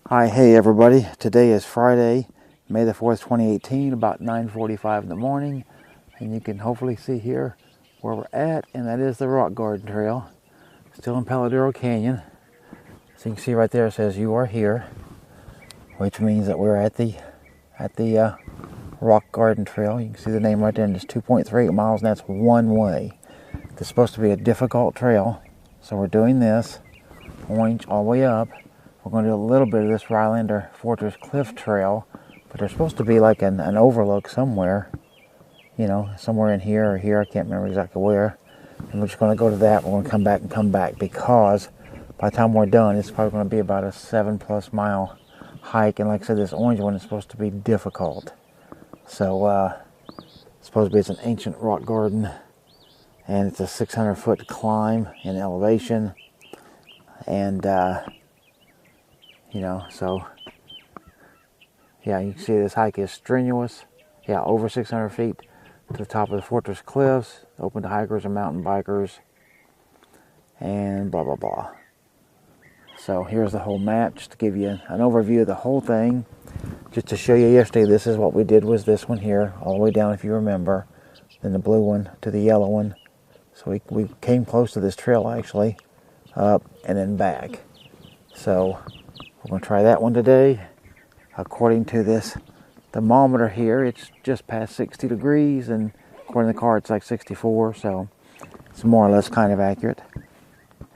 Hi, hey everybody. Today is Friday, May the 4th, 2018, about 9:45 in the morning. And you can hopefully see here where we're at, and that is the Rock Garden Trail. Still in Palo Duro Canyon. So you can see right there it says you are here, which means that we're at the Rock Garden Trail. You can see the name right there, and it's 2.38 miles, and that's one way. It's supposed to be a difficult trail, so we're doing this orange all the way up. We're going to do a little bit of this Rylander Fortress cliff trail, but there's supposed to be like an overlook somewhere, you know, somewhere in here or here. I can't remember exactly where. And we're just going to go to that. We're going to come back because by the time we're done, it's probably going to be about a 7+ mile hike. And like I said, this orange one is supposed to be difficult. So supposedly it's an ancient rock garden, and it's a 600-foot climb in elevation, and you know, so yeah, you can see this hike is strenuous. Yeah, over 600 feet to the top of the Fortress cliffs, open to hikers and mountain bikers, and blah blah blah. So here's the whole map, just to give you an overview of the whole thing. Just to show you, yesterday this is what we did, was this one here, all the way down if you remember, then the blue one to the yellow one. So we came close to this trail actually, up and then back. So we're going to try that one today. According to this thermometer here, it's just past 60 degrees, and according to the car it's like 64, so it's more or less kind of accurate.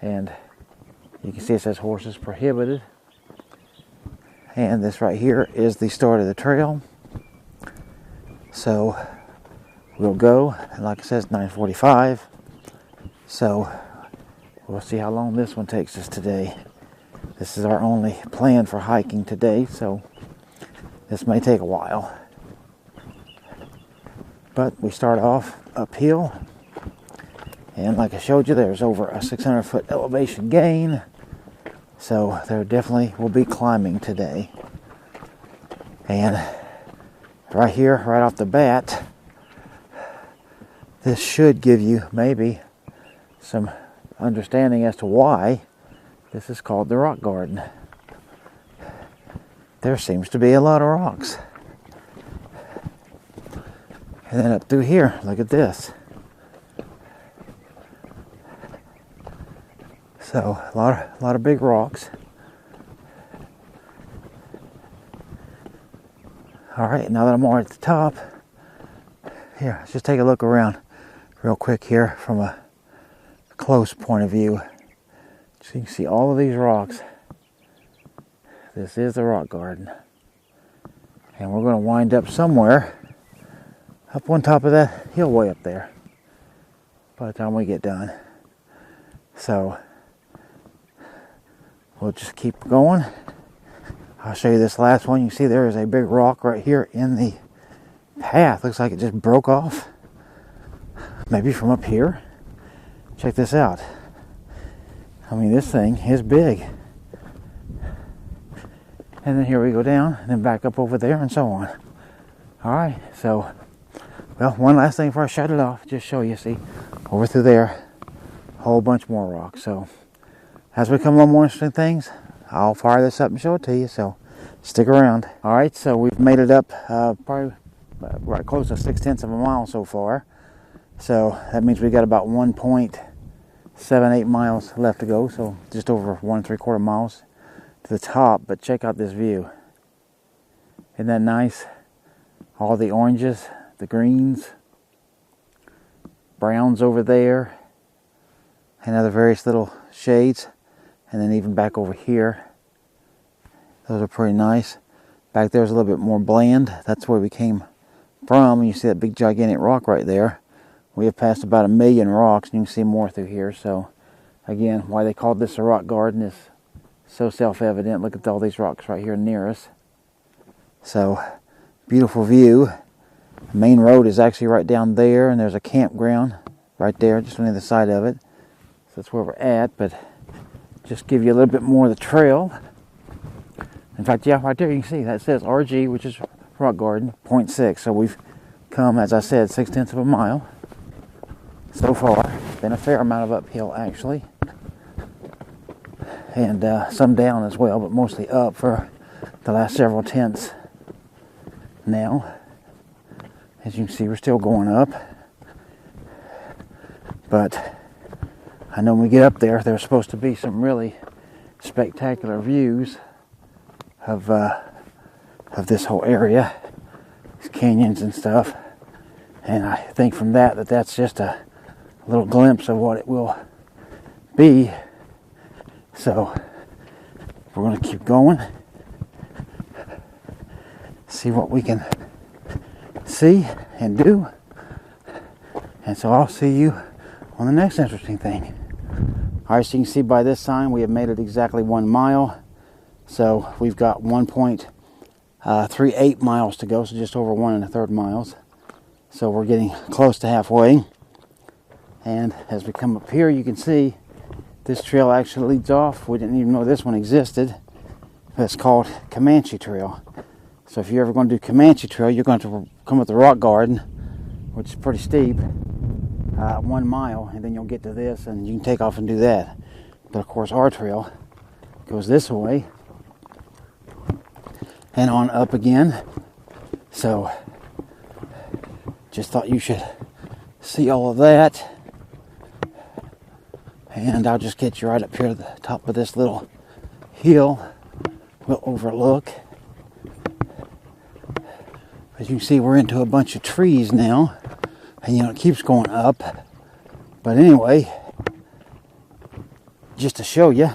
And you can see it says horses prohibited. And this right here is the start of the trail. So we'll go, and like I said, it's 9:45. So we'll see how long this one takes us today. This is our only plan for hiking today, so this may take a while. But we start off uphill, and like I showed you, there's over a 600-foot elevation gain. So there definitely will be climbing today. And right here, right off the bat, this should give you maybe some understanding as to why this is called the Rock Garden. There seems to be a lot of rocks. And then up through here, look at this. So a lot of big rocks. All right, now that I'm all at the top, here, let's just take a look around real quick here from a close point of view. So you can see all of these rocks. This is the Rock Garden. And we're going to wind up somewhere up on top of that hill way up there by the time we get done. So we'll just keep going. I'll show you this last one. You see there is a big rock right here in the path. Looks like it just broke off. Maybe from up here. Check this out. I mean, this thing is big. And then here we go down, and then back up over there, and so on. Alright, so, well, one last thing before I shut it off. Just show you, see, over through there, a whole bunch more rocks. So, as we come along more interesting things, I'll fire this up and show it to you, so stick around. Alright, so we've made it up probably right close to 6/10 of a mile so far. So, that means we got about 1.78 miles left to go, so just over 1 3/4 miles to the top. But check out this view. Isn't that nice? All the oranges, the greens, browns over there, and other various little shades, and then even back over here. Those are pretty nice. Back there's a little bit more bland. That's where we came from. You see that big gigantic rock right there. We have passed about 1 million rocks, and you can see more through here. So again, why they called this a rock garden is so self-evident. Look at all these rocks right here near us. So beautiful view. The main road is actually right down there, and there's a campground right there just on the other side of it. So that's where we're at, but just give you a little bit more of the trail. In fact, yeah, right there you can see that says RG, which is Rock Garden, 0.6. So we've come, as I said, 6/10 of a mile so far. Been a fair amount of uphill actually, and some down as well, but mostly up for the last several tents. Now, as you can see, we're still going up. But I know when we get up there, there's supposed to be some really spectacular views of this whole area, these canyons and stuff. And I think from that that's just a little glimpse of what it will be. So we're going to keep going, see what we can see and do. And so I'll see you on the next interesting thing. Alright, so you can see by this sign we have made it exactly 1 mile. So we've got 1.38 miles to go, so just over 1 1/3 miles. So we're getting close to halfway. And as we come up here, you can see this trail actually leads off. We didn't even know this one existed. It's called Comanche Trail. So if you're ever going to do Comanche Trail, you're going to come up the rock garden, which is pretty steep, 1 mile, and then you'll get to this, and you can take off and do that. But of course, our trail goes this way and on up again. So just thought you should see all of that. And I'll just get you right up here to the top of this little hill we'll overlook. As you can see, we're into a bunch of trees now, and it keeps going up. But anyway, just to show you,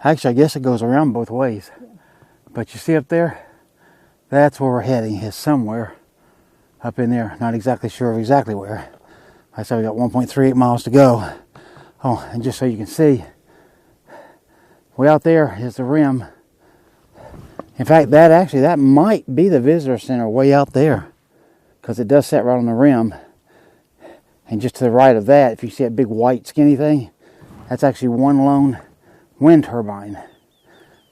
actually I guess it goes around both ways. But you see up there, that's where we're heading, is somewhere up in there. Not exactly sure of exactly where. I said we got 1.38 miles to go. Oh, and just so you can see, way out there is the rim. In fact, that might be the visitor center way out there, because it does set right on the rim. And just to the right of that, if you see that big white skinny thing, that's actually one lone wind turbine.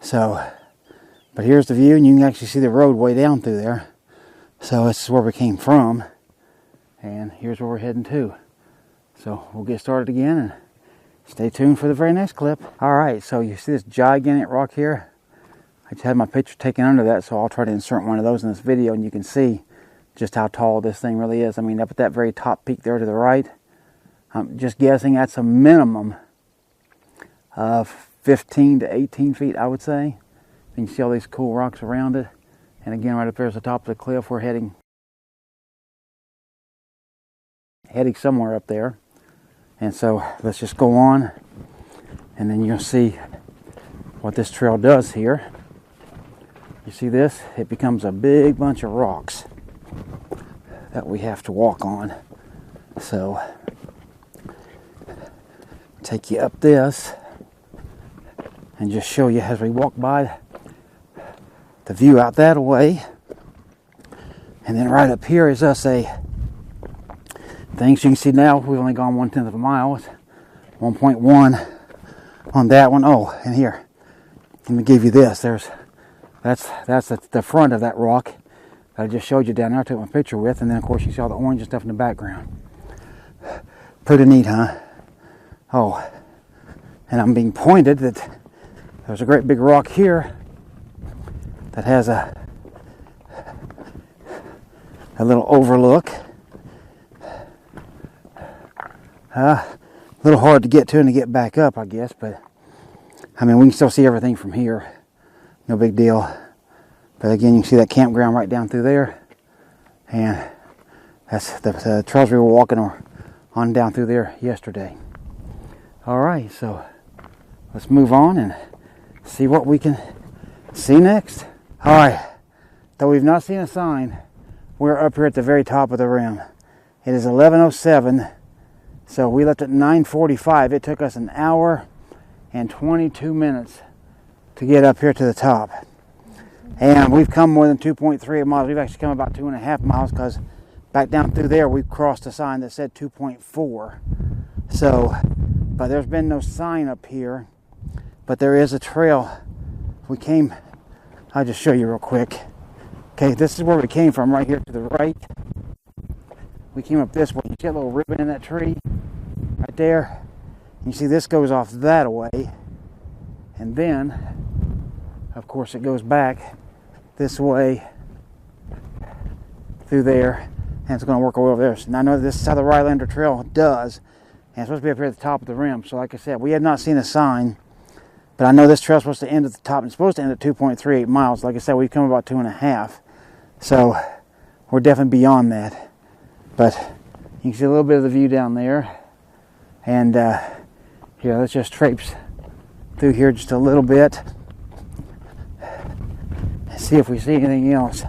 So, but here's the view, and you can actually see the road way down through there. So this is where we came from, and here's where we're heading to. So we'll get started again, and stay tuned for the very next clip. Alright, so you see this gigantic rock here? I just had my picture taken under that, so I'll try to insert one of those in this video, and you can see just how tall this thing really is. I mean, up at that very top peak there to the right, I'm just guessing that's a minimum of 15 to 18 feet, I would say. And you see all these cool rocks around it. And again, right up there is the top of the cliff. We're heading somewhere up there. And so let's just go on, and then you'll see what this trail does here. You see this? It becomes a big bunch of rocks that we have to walk on. So take you up this and just show you as we walk by the view out that way. And then right up here is us a thing. So you can see now we've only gone 1/10 of a mile. It's 1.1 on that one. Oh, and here, let me give you this. That's the front of that rock that I just showed you down there. I took my picture with, and then of course you see all the orange and stuff in the background. Pretty neat, huh? Oh, and I'm being pointed that there's a great big rock here that has a little overlook. A little hard to get to and to get back up, I guess, but I mean, we can still see everything from here. No big deal. But again, you can see that campground right down through there. And that's the trails we were walking on down through there yesterday. Alright, so let's move on and see what we can see next. Alright, though we've not seen a sign, we're up here at the very top of the rim. It is 11:07, so we left at 9:45. It took us an hour and 22 minutes to get up here to the top. And we've come more than 2.3 miles. We've actually come about 2.5 miles, because back down through there we crossed a sign that said 2.4. So, but there's been no sign up here, but there is a trail. We came, I'll just show you real quick. Okay, this is where we came from, right here to the right. We came up this way. You see a little ribbon in that tree right there? You see this goes off that way. And then, of course, it goes back this way through there, and it's going to work over there. And I know this is how the Rylander Trail does, and it's supposed to be up here at the top of the rim. So like I said, we have not seen a sign, but I know this trail is supposed to end at the top. It's supposed to end at 2.38 miles. Like I said, we've come about 2.5, so we're definitely beyond that. But you can see a little bit of the view down there, and here, let's just traipse through here just a little bit and see if we see anything else.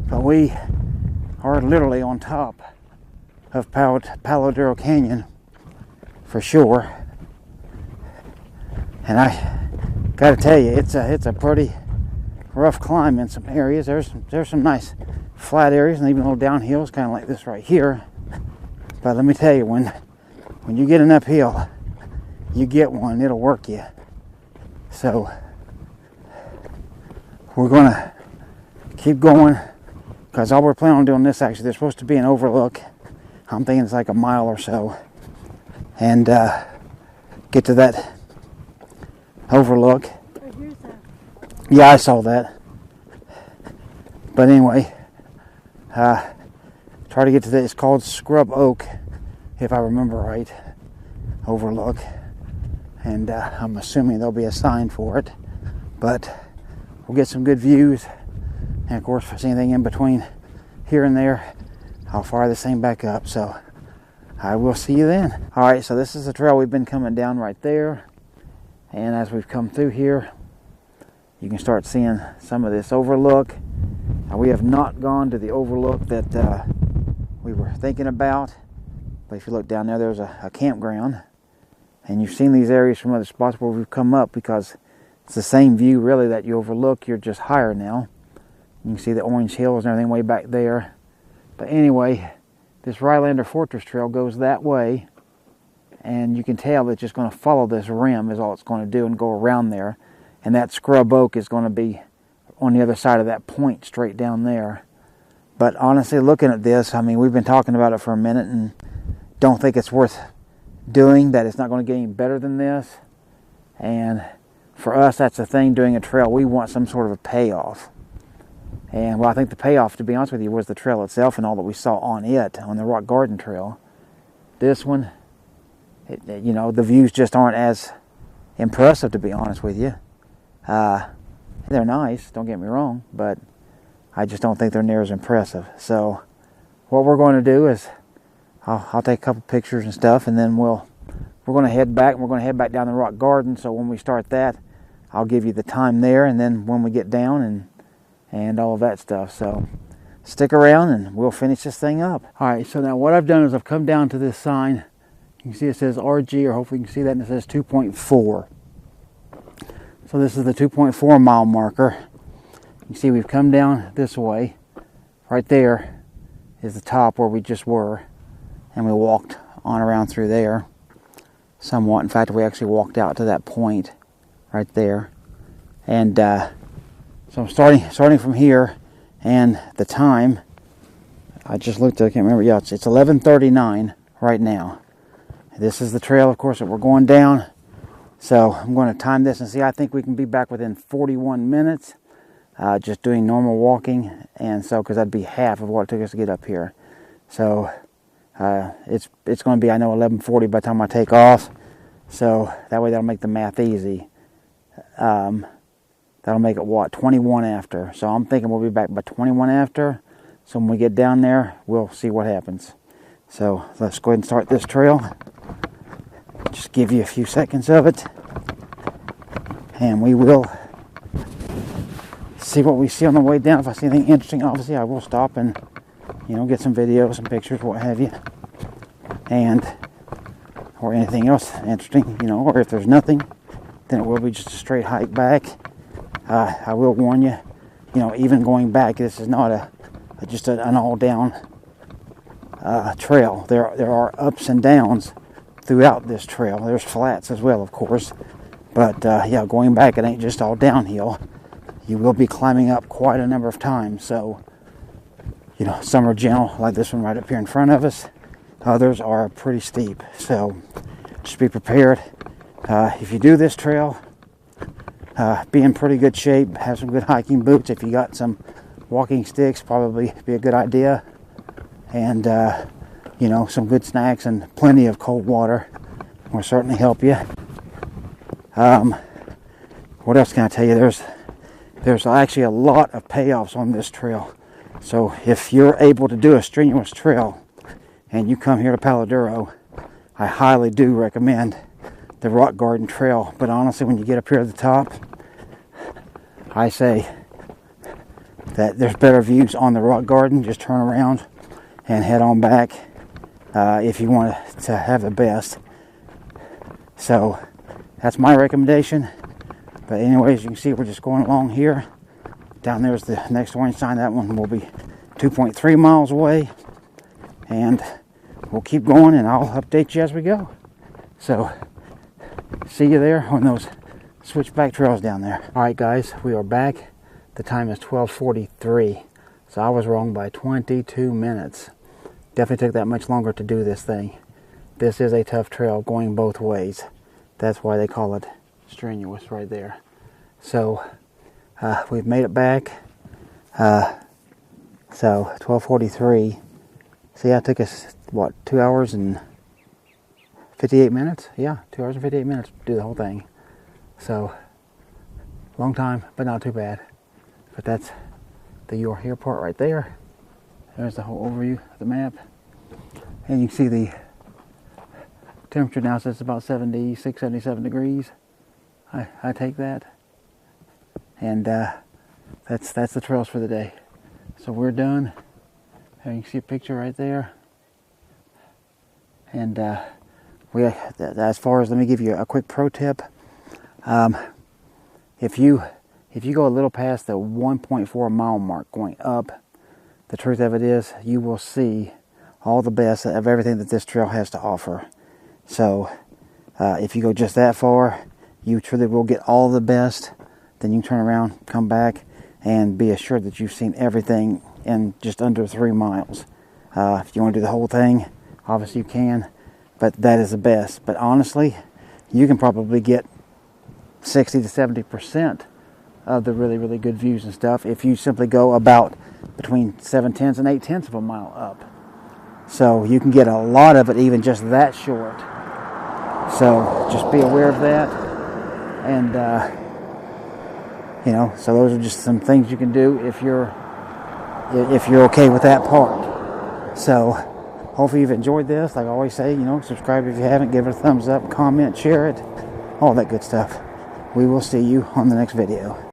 But we are literally on top of Palo Duro Canyon for sure. And I got to tell you, it's a pretty rough climb in some areas. There's some nice flat areas and even little downhills, kind of like this right here. But let me tell you, when you get an uphill, you get one, it'll work you. So we're gonna keep going, because all we're planning on doing this, actually, there's supposed to be an overlook. I'm thinking it's like a mile or so, and get to that overlook. Yeah, I saw that. But anyway, try to get to that. It's called Scrub Oak, if I remember right, overlook. And I'm assuming there'll be a sign for it, but we'll get some good views. And of course, if there's anything in between here and there, I'll fire this thing back up. So I will see you then. All right, so this is the trail we've been coming down right there. And as we've come through here, you can start seeing some of this overlook. Now, we have not gone to the overlook that we were thinking about. But if you look down there, there's a campground. And you've seen these areas from other spots where we've come up, because it's the same view really that you overlook. You're just higher now. You can see the orange hills and everything way back there. But anyway, this Rylander Fortress trail goes that way. And you can tell it's just going to follow this rim is all it's going to do, and go around there. And that Scrub Oak is going to be on the other side of that point straight down there. But honestly, looking at this, I mean, we've been talking about it for a minute and don't think it's worth doing, that it's not going to get any better than this. And for us, that's the thing, doing a trail, we want some sort of a payoff. And well, I think the payoff, to be honest with you, was the trail itself and all that we saw on it, on the Rock Garden Trail. This one, you know, the views just aren't as impressive, to be honest with you. They're nice, don't get me wrong, but I just don't think they're near as impressive. So what we're going to do is I'll take a couple pictures and stuff, and then we're going to head back. We're going to head back down the Rock Garden. So when we start that, I'll give you the time there, and then when we get down and all of that stuff. So stick around and we'll finish this thing up. All right, so now what I've done is I've come down to this sign. You can see it says RG, or hopefully you can see that, and it says 2.4. So this is the 2.4 mile marker. You can see we've come down this way. Right there is the top where we just were. And we walked on around through there somewhat. In fact, we actually walked out to that point right there. And so I'm starting from here, and the time, I just looked at it, I can't remember. Yeah, it's 11:39 right now. This is the trail, of course, that we're going down. So I'm going to time this and see. I think we can be back within 41 minutes, just doing normal walking. And so, because that'd be half of what it took us to get up here. So it's going to be, I know, 11:40 by the time I take off. So that way that'll make the math easy. That'll make it, what, 21 after. So I'm thinking we'll be back by 21 after. So when we get down there, we'll see what happens. So let's go ahead and start this trail. Just give you a few seconds of it. And we will see what we see on the way down. If I see anything interesting, obviously I will stop and, you know, get some videos, some pictures, what have you. And, or anything else interesting, you know, or if there's nothing, then it will be just a straight hike back. I will warn you, you know, even going back, this is not just an all down trail. There are ups and downs throughout this trail. There's flats as well, of course. But yeah, going back, it ain't just all downhill. You will be climbing up quite a number of times. So, you know, some are gentle, like this one right up here in front of us. Others are pretty steep. So just be prepared. If you do this trail, be in pretty good shape, have some good hiking boots. If you got some walking sticks, probably be a good idea. And, you know, some good snacks and plenty of cold water will certainly help you. What else can I tell you? There's actually a lot of payoffs on this trail. So if you're able to do a strenuous trail and you come here to Palo Duro, I highly do recommend the Rock Garden Trail. But honestly, when you get up here at the top, I say that there's better views on the Rock Garden. Just turn around and head on back if you want to have the best. So that's my recommendation. But anyways, you can see we're just going along here. Down there's the next orange sign. That one will be 2.3 miles away. And we'll keep going and I'll update you as we go. So see you there on those switchback trails down there. Alright guys, we are back. The time is 12:43. So I was wrong by 22 minutes. Definitely took that much longer to do this thing. This is a tough trail going both ways. That's why they call it strenuous right there. So we've made it back. So 12:43. See, it took us what, 2 hours and 58 minutes? Yeah, 2 hours and 58 minutes to do the whole thing. So long time, but not too bad. But that's the You're Here part right there. There's the whole overview of the map. And you can see the temperature now says about 76, 77 degrees. I take that. And that's the trails for the day. So we're done. And you can see a picture right there. And as far as, let me give you a quick pro tip. If you go a little past the 1.4 mile mark going up, the truth of it is you will see all the best of everything that this trail has to offer. So if you go just that far, you truly will get all the best. Then you can turn around, come back, and be assured that you've seen everything in just under 3 miles. If you want to do the whole thing, obviously you can, but that is the best. But honestly, you can probably get 60 to 70% of the really, really good views and stuff if you simply go about between 7/10 and 8/10 of a mile up. So you can get a lot of it even just that short. So just be aware of that. And you know, so those are just some things you can do if you're okay with that part. So hopefully you've enjoyed this. Like I always say, you know, subscribe if you haven't, give it a thumbs up, comment, share it, all that good stuff. We will see you on the next video.